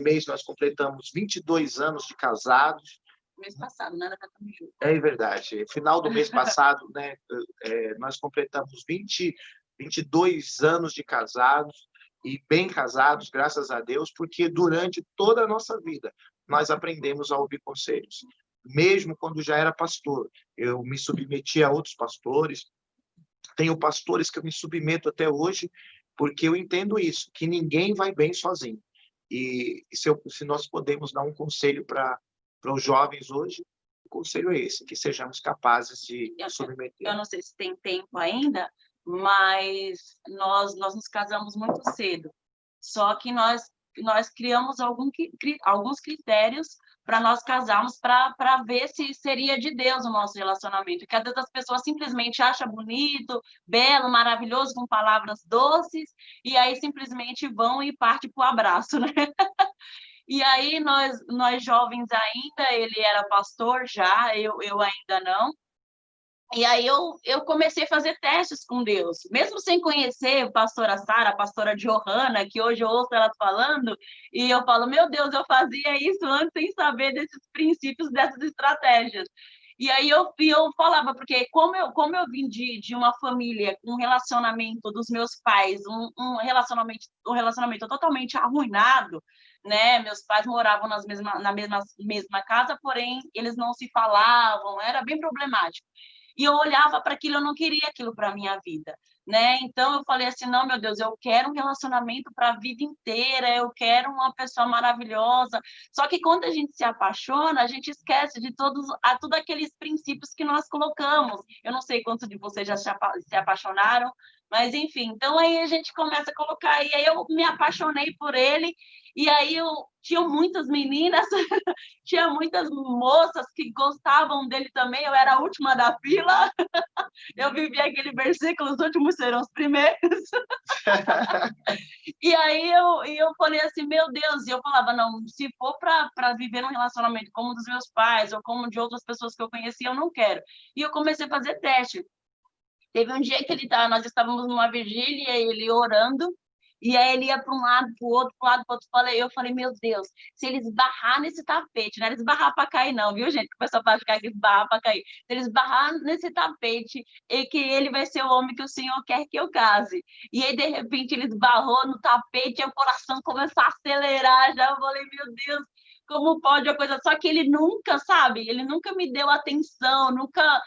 mês nós completamos 22 anos de casados. Mês passado, nada tá tão junto. É verdade. Final do mês passado, né, nós completamos 22 anos de casados, e bem casados, graças a Deus, porque durante toda a nossa vida nós aprendemos a ouvir conselhos. Mesmo quando já era pastor, eu me submeti a outros pastores. Tenho pastores que eu me submeto até hoje, porque eu entendo isso, que ninguém vai bem sozinho. E se nós podemos dar um conselho para os jovens hoje, o conselho é esse: que sejamos capazes de submeter. Eu não sei se tem tempo ainda, mas nós nos casamos muito cedo. Só que nós criamos alguns critérios para nós casarmos, para ver se seria de Deus o nosso relacionamento. Porque às vezes as pessoas simplesmente acham bonito, belo, maravilhoso, com palavras doces, e aí simplesmente vão e partem para o abraço, né? E aí nós jovens ainda, ele era pastor já, eu ainda não. E aí eu comecei a fazer testes com Deus, mesmo sem conhecer a pastora Sara, a pastora Johanna, que hoje eu ouço ela falando, e eu falo: meu Deus, eu fazia isso antes sem saber desses princípios, dessas estratégias. E aí eu falava, porque como eu vim de uma família, um relacionamento dos meus pais, um relacionamento totalmente arruinado, né? Meus pais moravam na mesma casa, porém eles não se falavam, era bem problemático. E eu olhava para aquilo, eu não queria aquilo para a minha vida, né? Então eu falei assim: não, meu Deus, eu quero um relacionamento para a vida inteira, eu quero uma pessoa maravilhosa. Só que quando a gente se apaixona, a gente esquece de todos aqueles princípios que nós colocamos. Eu não sei quantos de vocês já se apaixonaram, mas enfim, então aí a gente começa a colocar, e aí eu me apaixonei por ele, e aí tinha muitas meninas, tinha muitas moças que gostavam dele também, eu era a última da fila, eu vivia aquele versículo: os últimos serão os primeiros. E aí eu falei assim: meu Deus, e eu falava: não, se for para viver num relacionamento como o dos meus pais, ou como de outras pessoas que eu conhecia, eu não quero. E eu comecei a fazer teste. Teve um dia que nós estávamos numa vigília, ele orando, e aí ele ia para um lado, para o outro, para o lado, para o outro. Eu falei: meu Deus, se ele esbarrar nesse tapete, não era esbarrar para cair não, viu, gente? Que o pessoal fala que esbarrar para cair. Se ele esbarrar nesse tapete, é que ele vai ser o homem que o Senhor quer que eu case. E aí, de repente, ele esbarrou no tapete, e o coração começou a acelerar, já eu falei: meu Deus, como pode a coisa? Só que ele nunca, sabe? Ele nunca me deu atenção, nunca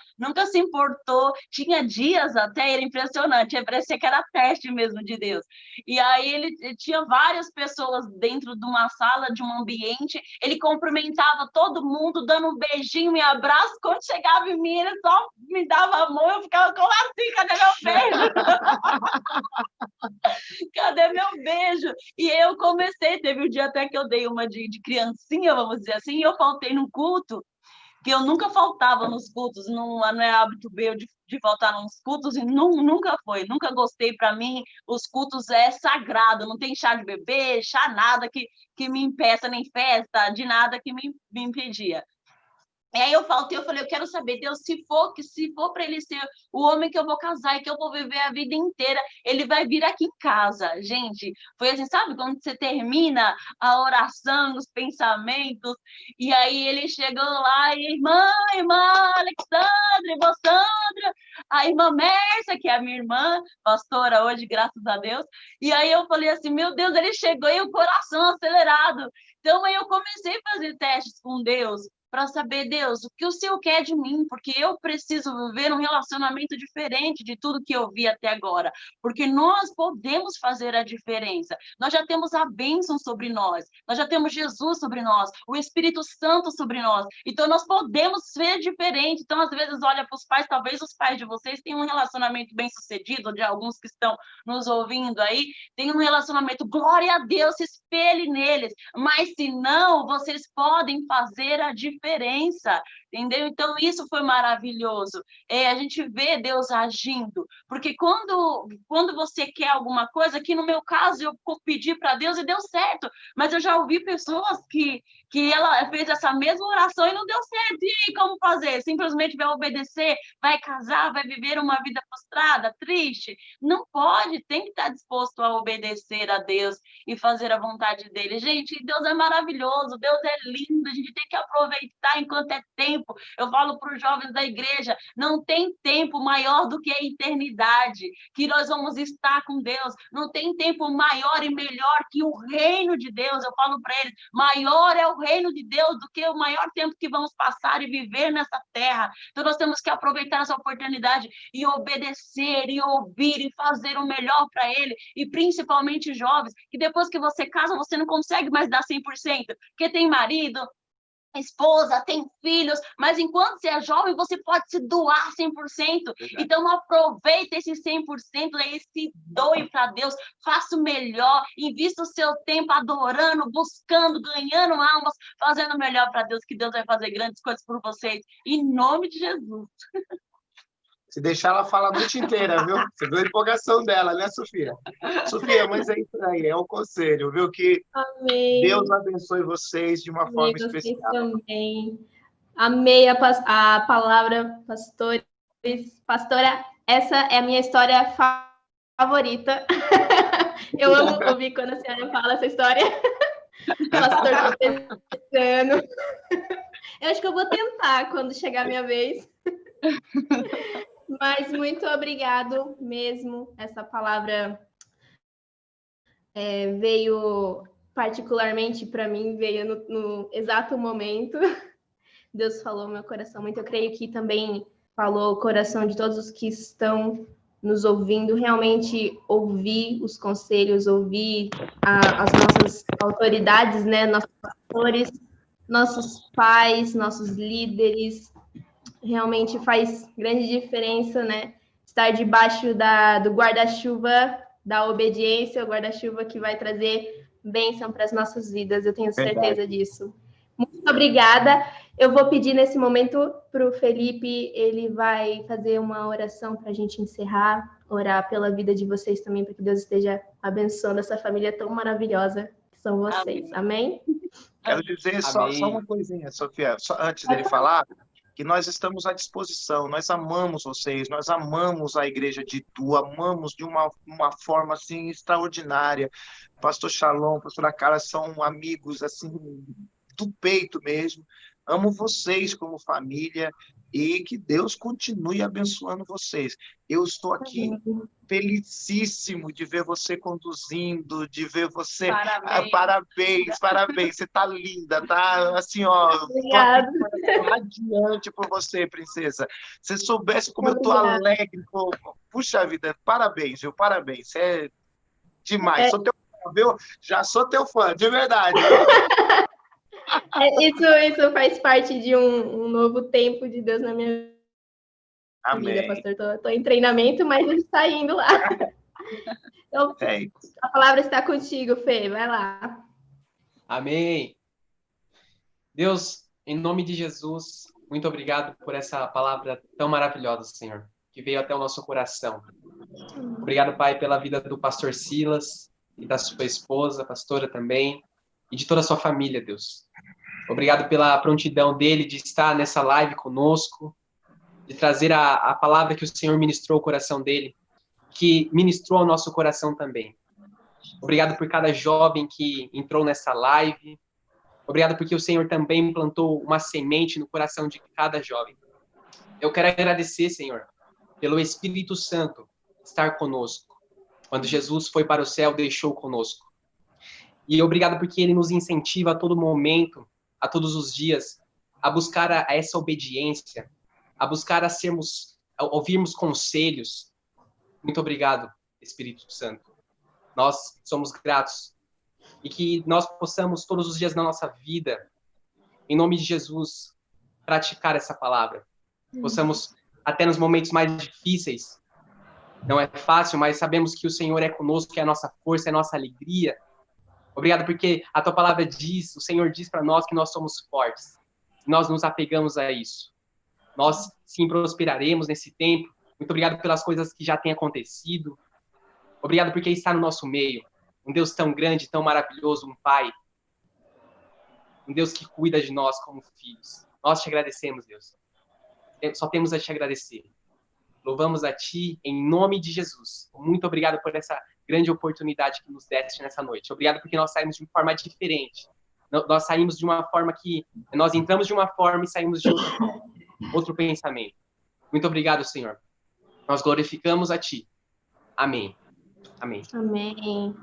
se importou. Tinha dias até, era impressionante, parecia que era teste mesmo de Deus. E aí ele tinha várias pessoas dentro de uma sala, de um ambiente, ele cumprimentava todo mundo, dando um beijinho e abraço. Quando chegava em mim, ele só me dava a mão, eu ficava: como assim? Cadê meu beijo? Cadê meu beijo? E eu comecei, teve um dia até que eu dei uma de criancinha, vamos dizer assim, e eu faltei no culto. que eu nunca faltava nos cultos, não é hábito meu de faltar nos cultos, e nunca foi, nunca gostei. Para mim, os cultos é sagrado, não tem chá de bebê, chá nada que me impeça, nem festa, de nada que me impedia. E aí eu faltei, eu falei, eu quero saber, Deus, se for para ele ser o homem que eu vou casar e que eu vou viver a vida inteira, ele vai vir aqui em casa. Gente, foi assim, sabe, quando você termina a oração, os pensamentos, e aí ele chegou lá, e irmã Alexandre, irmã Sandra, a irmã Mércia, que é a minha irmã, pastora hoje, graças a Deus, e aí eu falei assim, meu Deus, ele chegou e o coração acelerado. Então aí eu comecei a fazer testes com Deus, para saber, Deus, o que o Senhor quer de mim, porque eu preciso viver um relacionamento diferente de tudo que eu vi até agora, porque nós podemos fazer a diferença. Nós já temos a bênção sobre nós já temos Jesus sobre nós, o Espírito Santo sobre nós, então nós podemos ser diferente. Então, às vezes, olha para os pais, talvez os pais de vocês tenham um relacionamento bem sucedido, de alguns que estão nos ouvindo aí, tem um relacionamento, glória a Deus, se espelhe neles, mas se não, vocês podem fazer a diferença, entendeu? Então, isso foi maravilhoso. A gente vê Deus agindo, porque quando você quer alguma coisa, que no meu caso eu pedi para Deus e deu certo, mas eu já ouvi pessoas que ela fez essa mesma oração e não deu certo. E aí, como fazer? Simplesmente vai obedecer, vai casar, vai viver uma vida frustrada, triste? Não pode, tem que estar disposto a obedecer a Deus e fazer a vontade dele. Gente, Deus é maravilhoso, Deus é lindo, a gente tem que aproveitar enquanto é tempo. Eu falo para os jovens da igreja, não tem tempo maior do que a eternidade, que nós vamos estar com Deus. Não tem tempo maior e melhor que o reino de Deus. Eu falo para eles, maior é o reino de Deus do que o maior tempo que vamos passar e viver nessa terra. Então nós temos que aproveitar essa oportunidade e obedecer, e ouvir, e fazer o melhor para ele, e principalmente jovens, que depois que você casa, você não consegue mais dar 100%, porque tem marido, esposa, tem filhos, mas enquanto você é jovem, você pode se doar 100%. Então, aproveita esse 100%, aí se doe para Deus, faça o melhor, invista o seu tempo adorando, buscando, ganhando almas, fazendo o melhor para Deus, que Deus vai fazer grandes coisas por vocês, em nome de Jesus. Se deixar ela falar a noite inteira, viu? Você viu a empolgação dela, né, Sofia? Sofia, mas é isso aí, é o conselho, viu? Que Amém. Deus abençoe vocês de uma Amém, forma vocês especial. Também. Amei a palavra, pastores. Pastora, essa é a minha história favorita. Eu amo ouvir quando a senhora fala essa história. Pastor, pensando. Eu acho que eu vou tentar quando chegar a minha vez. Mas muito obrigado mesmo. Essa palavra veio particularmente para mim, veio no exato momento. Deus falou no meu coração muito. Eu creio que também falou o coração de todos os que estão nos ouvindo. Realmente ouvir os conselhos, ouvir as nossas autoridades, né? Nossos pastores, nossos pais, nossos líderes. Realmente faz grande diferença, né? Estar debaixo do guarda-chuva da obediência, o guarda-chuva que vai trazer bênção para as nossas vidas. Eu tenho certeza disso. Muito obrigada. Eu vou pedir nesse momento para o Felipe, ele vai fazer uma oração para a gente encerrar, orar pela vida de vocês também, para que Deus esteja abençoando essa família tão maravilhosa que são vocês. Amém? Quero dizer só uma coisinha, Sofia, só antes dele falar, que nós estamos à disposição, nós amamos vocês, nós amamos a igreja de Itu, amamos de uma forma assim extraordinária. Pastor Shalom, pastora Carla são amigos assim do peito mesmo. Amo vocês como família e que Deus continue abençoando vocês. Eu estou aqui felicíssimo de ver você conduzindo, de ver você... Parabéns, você tá linda, tá assim, ó... Obrigada. Radiante por você, princesa. Se soubesse como eu tô alegre, puxa vida, parabéns, viu? Parabéns, você é demais. Sou teu fã, viu? Já sou teu fã, de verdade. Isso faz parte de um novo tempo de Deus na minha vida, pastor. Estou em treinamento, mas ele está indo lá. Então, a palavra está contigo, Fê. Vai lá. Amém. Deus, em nome de Jesus, muito obrigado por essa palavra tão maravilhosa, Senhor, que veio até o nosso coração. Obrigado, Pai, pela vida do pastor Silas e da sua esposa, a pastora também, e de toda a sua família, Deus. Obrigado pela prontidão dele de estar nessa live conosco, de trazer a palavra que o Senhor ministrou ao coração dele, que ministrou ao nosso coração também. Obrigado por cada jovem que entrou nessa live. Obrigado porque o Senhor também plantou uma semente no coração de cada jovem. Eu quero agradecer, Senhor, pelo Espírito Santo estar conosco. Quando Jesus foi para o céu, deixou conosco. E obrigado porque ele nos incentiva a todo momento, a todos os dias, a buscar essa obediência, a buscar a ouvirmos conselhos. Muito obrigado, Espírito Santo. Nós somos gratos. E que nós possamos, todos os dias da nossa vida, em nome de Jesus, praticar essa palavra. Possamos, até nos momentos mais difíceis, não é fácil, mas sabemos que o Senhor é conosco, que é a nossa força, é a nossa alegria. Obrigado porque a tua palavra diz, o Senhor diz para nós que nós somos fortes. Nós nos apegamos a isso. Nós, sim, prosperaremos nesse tempo. Muito obrigado pelas coisas que já têm acontecido. Obrigado porque está no nosso meio. Um Deus tão grande, tão maravilhoso, um Pai. Um Deus que cuida de nós como filhos. Nós te agradecemos, Deus. Só temos a te agradecer. Louvamos a ti em nome de Jesus. Muito obrigado por essa grande oportunidade que nos deste nessa noite. Obrigado porque nós saímos de uma forma diferente. Nós saímos de uma forma que... Nós entramos de uma forma e saímos de outra forma. Outro pensamento. Muito obrigado, Senhor. Nós glorificamos a ti. Amém. Amém. Amém.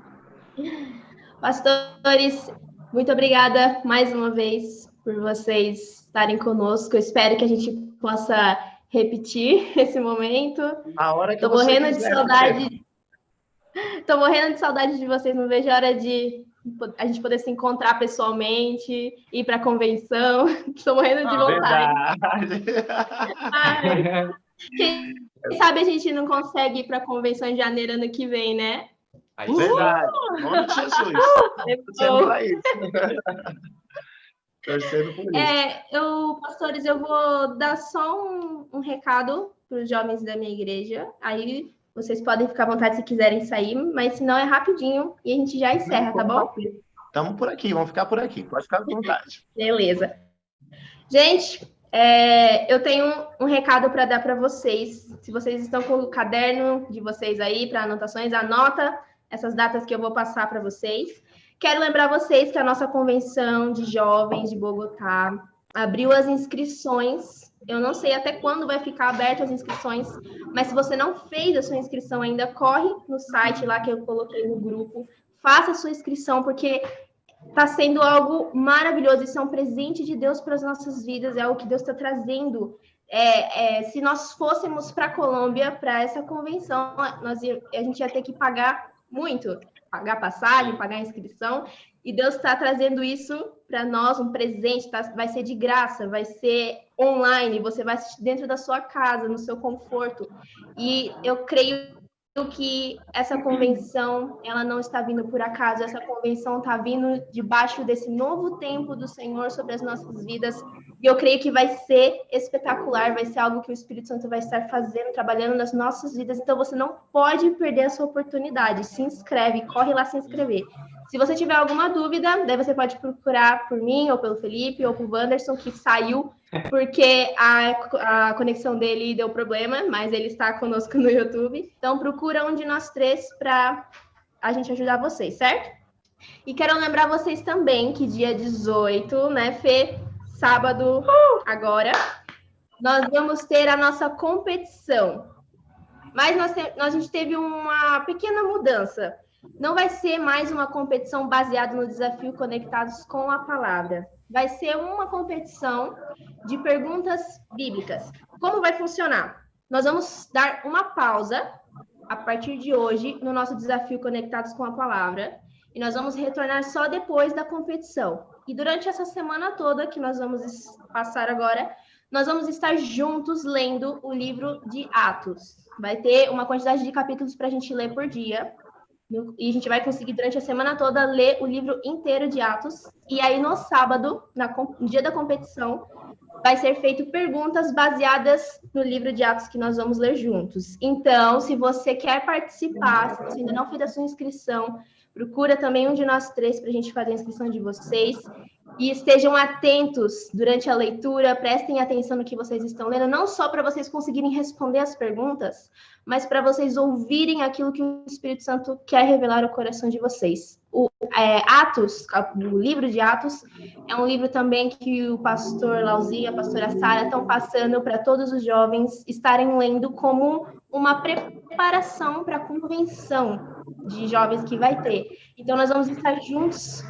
Pastores, muito obrigada mais uma vez por vocês estarem conosco. Eu espero que a gente possa repetir esse momento. A hora que Tô você morrendo quiser, de saudade. Tô morrendo de saudade de vocês. Não vejo a hora de a gente poder se encontrar pessoalmente, ir para a convenção. Tô morrendo de vontade. Ai, quem sabe a gente não consegue ir para a convenção em janeiro ano que vem, né? Verdade. Em nome de Jesus. Torcendo para isso. Torcendo por isso. Pastores, eu vou dar só um recado para os jovens da minha igreja. Aí vocês podem ficar à vontade se quiserem sair, mas se não é rapidinho e a gente já encerra, tá bom? Estamos por aqui, vamos ficar por aqui. Pode ficar à vontade. Beleza. Gente, eu tenho um recado para dar para vocês. Se vocês estão com o caderno de vocês aí para anotações, anota essas datas que eu vou passar para vocês. Quero lembrar vocês que a nossa convenção de jovens de Bogotá abriu as inscrições. Eu não sei até quando vai ficar aberta as inscrições, mas se você não fez a sua inscrição ainda, corre no site lá que eu coloquei no grupo, faça a sua inscrição, porque está sendo algo maravilhoso. Isso é um presente de Deus para as nossas vidas, é algo que Deus está trazendo. Se nós fôssemos para a Colômbia, para essa convenção, a gente ia ter que pagar muito, pagar passagem, pagar inscrição, e Deus está trazendo isso para nós, um presente, vai ser de graça, vai ser online, você vai assistir dentro da sua casa, no seu conforto, e eu creio que essa convenção, ela não está vindo por acaso, essa convenção está vindo debaixo desse novo tempo do Senhor sobre as nossas vidas, e eu creio que vai ser espetacular, vai ser algo que o Espírito Santo vai estar fazendo, trabalhando nas nossas vidas, então você não pode perder essa oportunidade, se inscreve, corre lá se inscrever. Se você tiver alguma dúvida, daí você pode procurar por mim, ou pelo Felipe, ou por Wanderson, que saiu, porque a conexão dele deu problema, mas ele está conosco no YouTube. Então, procura um de nós três para a gente ajudar vocês, certo? E quero lembrar vocês também que dia 18, né, Fê? Sábado, agora, nós vamos ter a nossa competição. Mas a gente teve uma pequena mudança. Não vai ser mais uma competição baseada no desafio Conectados com a Palavra. Vai ser uma competição de perguntas bíblicas. Como vai funcionar? Nós vamos dar uma pausa a partir de hoje no nosso desafio Conectados com a Palavra e nós vamos retornar só depois da competição. E durante essa semana toda que nós vamos passar agora, nós vamos estar juntos lendo o livro de Atos. Vai ter uma quantidade de capítulos para a gente ler por dia. E a gente vai conseguir, durante a semana toda, ler o livro inteiro de Atos. E aí, no sábado, no dia da competição, vai ser feito perguntas baseadas no livro de Atos que nós vamos ler juntos. Então, se você quer participar, se você ainda não fez a sua inscrição, procura também um de nós três para a gente fazer a inscrição de vocês. E estejam atentos durante a leitura, prestem atenção no que vocês estão lendo, não só para vocês conseguirem responder as perguntas, mas para vocês ouvirem aquilo que o Espírito Santo quer revelar ao coração de vocês. Atos, o livro de Atos, é um livro também que o pastor Lauzinho e a pastora Sara estão passando para todos os jovens estarem lendo como uma preparação para a convenção de jovens que vai ter. Então, nós vamos estar juntos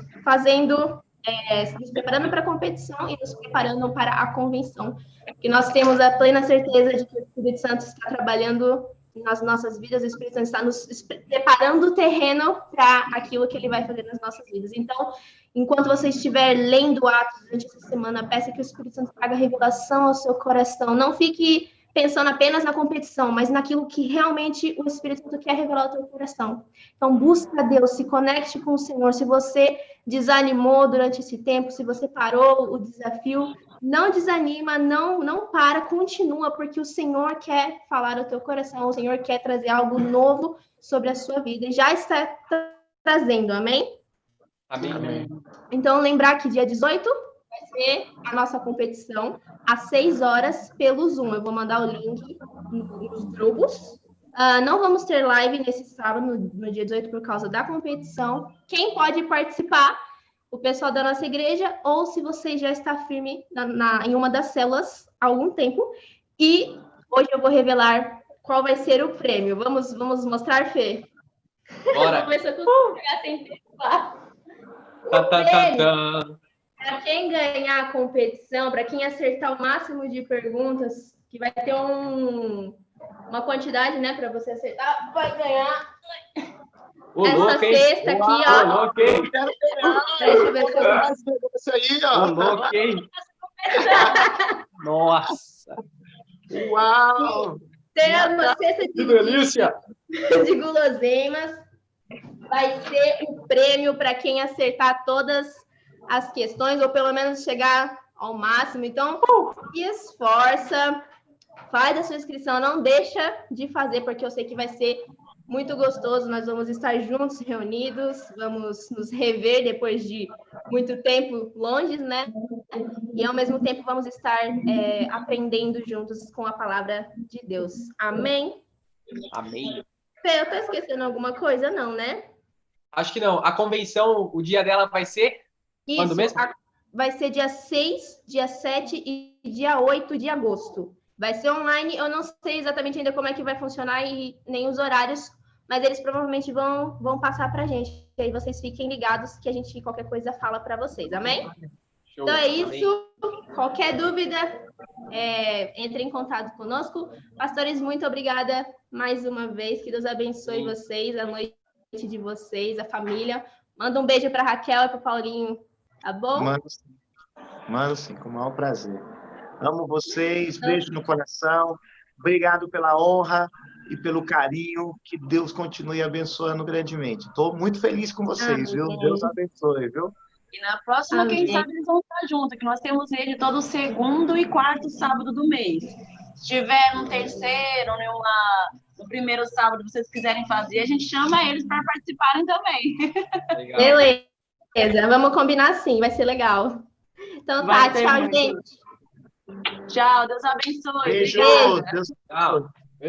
nos preparando para a competição e nos preparando para a convenção. E nós temos a plena certeza de que o Espírito Santo está trabalhando nas nossas vidas, o Espírito Santo está nos preparando o terreno para aquilo que ele vai fazer nas nossas vidas. Então, enquanto você estiver lendo Atos durante essa semana, peça que o Espírito Santo traga revelação ao seu coração. Não fique pensando apenas na competição, mas naquilo que realmente o Espírito Santo quer revelar ao teu coração. Então, busca Deus, se conecte com o Senhor. Se você desanimou durante esse tempo, se você parou o desafio, não desanima, não para, continua, porque o Senhor quer falar ao teu coração, o Senhor quer trazer algo novo sobre a sua vida, e já está trazendo, amém? Amém. Então, lembrar que dia 18 vai ser a nossa competição, às 6 horas, pelo Zoom. Eu vou mandar o link nos grupos. Não vamos ter live nesse sábado, no dia 18, por causa da competição. Quem pode participar? O pessoal da nossa igreja, ou se você já está firme em uma das células há algum tempo. E hoje eu vou revelar qual vai ser o prêmio. Vamos mostrar, Fê? Bora! Vamos ver se eu consigo pegar sem tempo. Para quem ganhar a competição, para quem acertar o máximo de perguntas, que vai ter uma quantidade, né, para você acertar, vai ganhar essa cesta aqui, ó. Deixa eu ver se eu Isso aí, ó. Nossa! Uau! Tem uma cesta Que delícia! de guloseimas. Vai ser o prêmio para quem acertar todas as questões, ou pelo menos chegar ao máximo. Então, se esforça, faz a sua inscrição, não deixa de fazer, porque eu sei que vai ser muito gostoso. Nós vamos estar juntos, reunidos, vamos nos rever depois de muito tempo longe, né? E ao mesmo tempo vamos estar aprendendo juntos com a palavra de Deus. Amém? Amém. Eu tô esquecendo alguma coisa? Não, né? Acho que não. A convenção, o dia dela vai ser quando mesmo? Vai ser dia 6, dia 7 e dia 8 de agosto. Vai ser online, eu não sei exatamente ainda como é que vai funcionar e nem os horários, mas eles provavelmente vão passar pra gente. E aí vocês fiquem ligados que a gente, qualquer coisa, fala para vocês, amém? Show. Então é isso. Amém. Qualquer dúvida, entre em contato conosco. Pastores, muito obrigada mais uma vez. Que Deus abençoe vocês, a noite de vocês, a família. Manda um beijo para Raquel e para Paulinho, tá bom? Mando sim, com o maior prazer. Amo vocês, beijo no coração. Obrigado pela honra e pelo carinho. Que Deus continue abençoando grandemente. Estou muito feliz com vocês, viu? Deus abençoe, viu? E na próxima, quem sabe, eles vão estar juntos, que nós temos ele todo segundo e quarto sábado do mês. Se tiver no terceiro, no primeiro sábado, vocês quiserem fazer, a gente chama eles para participarem também. Legal. Beleza, vamos combinar sim, vai ser legal. Então tá, tchau, gente. Tchau, Deus abençoe. Beijo. Obrigada. Deus Tchau.